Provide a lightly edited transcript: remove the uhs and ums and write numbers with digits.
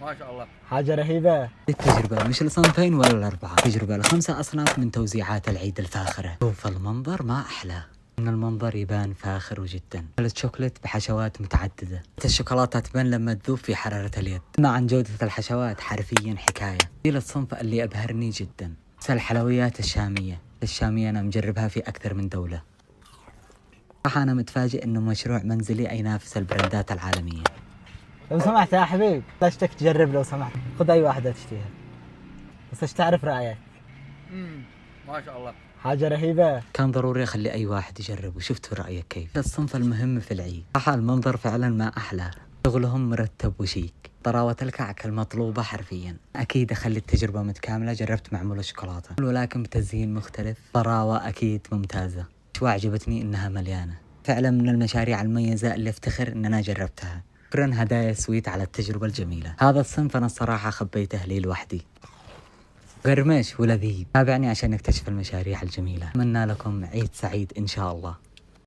ما شاء الله. حاجة رهيبة. التجربة مش الصنفين ولا الأربعة، تجربة ل5 أصناف من توزيعات العيد الفاخرة. شوف المنظر ما أحلى، إن المنظر يبان فاخر جدا. الشوكولات بحشوات متعددة، الشوكولاتة تبان لما تذوب في حرارة اليد. أما عن جودة الحشوات حرفيا حكاية. دي الصنف اللي أبهرني جدا. الحلويات الشامية أنا مجربها في أكثر من دولة. صراحة أنا متفاجئ إنه مشروع منزلي ينافس البراندات العالمية. لو سمحت يا حبيب، اشتك تجرب لو سمحت، خذ أي واحدة تشتيها، بس ايش تعرف رأيك؟ ما شاء الله. حاجة رهيبة. كان ضروري أخلي أي واحد يجرب، وشفت رأيك كيف. الصنف المهم في العيد. صراحة المنظر فعلا ما أحلى، شغلهم مرتب وشيك، طراوة الكعك المطلوبة حرفيا. أكيد أخلي التجربة متكاملة، جربت معمول الشوكولاتة ولكن بتزيين مختلف، طراوة أكيد ممتازة. وعجبتني إنها مليانة، فعلا من المشاريع المميزة اللي افتخر إن أنا جربتها. شكرا هدايا سويت على التجربة الجميلة. هذا الصنف أنا الصراحة خبيته لي لوحدي، قرمش ولذيذ. تابعني عشان نكتشف المشاريع الجميلة. أتمنى لكم عيد سعيد إن شاء الله.